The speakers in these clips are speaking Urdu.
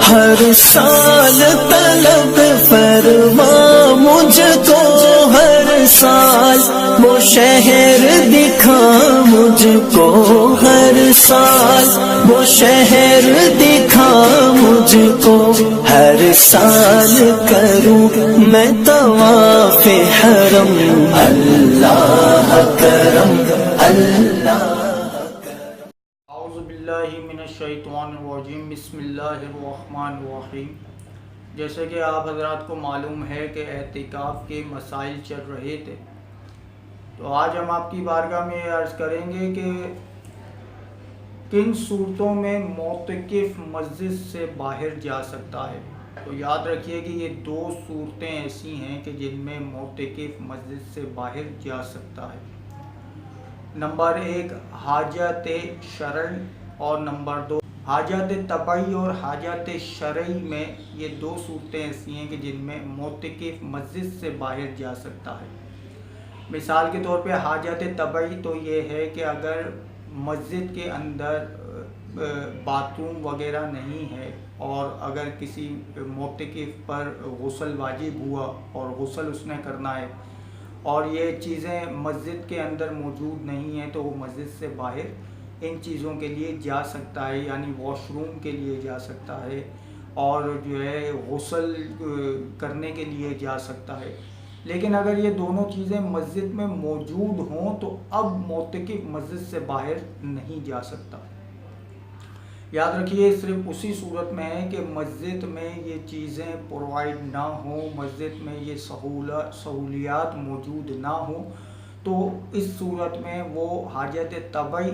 ہر سال طلب فرما مجھ کو، ہر سال وہ شہر دکھا مجھ کو، ہر سال وہ شہر دکھا مجھ کو، ہر سال کروں میں طواف حرم، اللہ کرم اللہ۔ اعوذ باللہ من الشیطان الرجیم، بسم اللہ الرحمن الرحیم۔ جیسے کہ آپ حضرات کو معلوم ہے کہ اعتکاف کے مسائل چل رہے تھے، تو آج ہم آپ کی بارگاہ میں عرض کریں گے کہ کن صورتوں میں معتکف مسجد سے باہر جا سکتا ہے۔ تو یاد رکھیے کہ یہ دو صورتیں ایسی ہیں کہ جن میں معتکف مسجد سے باہر جا سکتا ہے۔ نمبر 1 حاجت شرعی، اور نمبر 2 حاجت طبعی اور حاجت شرعی میں یہ دو صورتیں ایسی ہیں کہ جن میں معتکف مسجد سے باہر جا سکتا ہے۔ مثال کے طور پہ حاجت طبعی تو یہ ہے کہ اگر مسجد کے اندر باتھ روم وغیرہ نہیں ہے، اور اگر کسی معتکف پر غسل واجب ہوا اور غسل اس نے کرنا ہے اور یہ چیزیں مسجد کے اندر موجود نہیں ہیں، تو وہ مسجد سے باہر ان چیزوں کے لیے جا سکتا ہے، یعنی واش روم کے لیے جا سکتا ہے، اور جو ہے غسل کرنے کے لیے جا سکتا ہے۔ لیکن اگر یہ دونوں چیزیں مسجد میں موجود ہوں تو اب معتکف مسجد سے باہر نہیں جا سکتا۔ یاد رکھیے صرف اسی صورت میں ہے کہ مسجد میں یہ چیزیں پرووائڈ نہ ہوں، مسجد میں یہ سہولیات موجود نہ ہوں، تو اس صورت میں وہ حاجت طبعی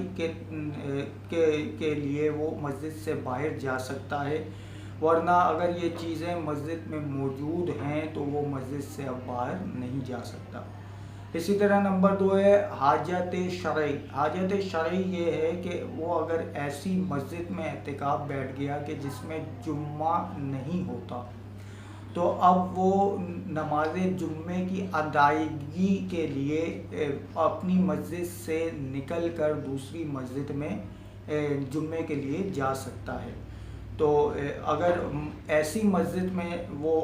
کے لیے وہ مسجد سے باہر جا سکتا ہے، ورنہ اگر یہ چیزیں مسجد میں موجود ہیں تو وہ مسجد سے اب باہر نہیں جا سکتا۔ اسی طرح نمبر 2 ہے حاجت شرعی۔ حاجت شرعی یہ ہے کہ وہ اگر ایسی مسجد میں اعتکاف بیٹھ گیا کہ جس میں جمعہ نہیں ہوتا، تو اب وہ نماز جمعے کی ادائیگی کے لیے اپنی مسجد سے نکل کر دوسری مسجد میں جمعے کے لیے جا سکتا ہے۔ تو اگر ایسی مسجد میں وہ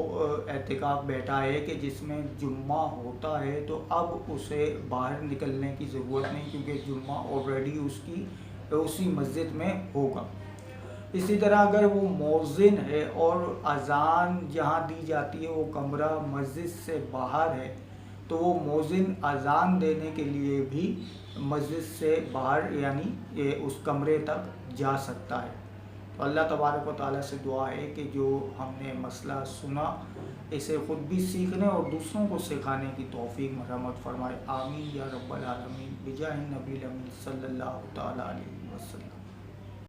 اعتکاف بیٹھا ہے کہ جس میں جمعہ ہوتا ہے، تو اب اسے باہر نکلنے کی ضرورت نہیں، کیونکہ جمعہ آلریڈی اسی مسجد میں ہوگا۔ اسی طرح اگر وہ مؤذن ہے اور اذان جہاں دی جاتی ہے وہ کمرہ مسجد سے باہر ہے، تو وہ مؤذن اذان دینے کے لیے بھی مسجد سے باہر یعنی اس کمرے تک جا سکتا ہے۔ تو اللہ تبارک و تعالیٰ سے دعا ہے کہ جو ہم نے مسئلہ سنا اسے خود بھی سیکھنے اور دوسروں کو سکھانے کی توفیق مرحمت فرمائے، آمین یا رب العالمین، بجاہ النبی الامین صلی اللہ تعالیٰ علیہ وسلم۔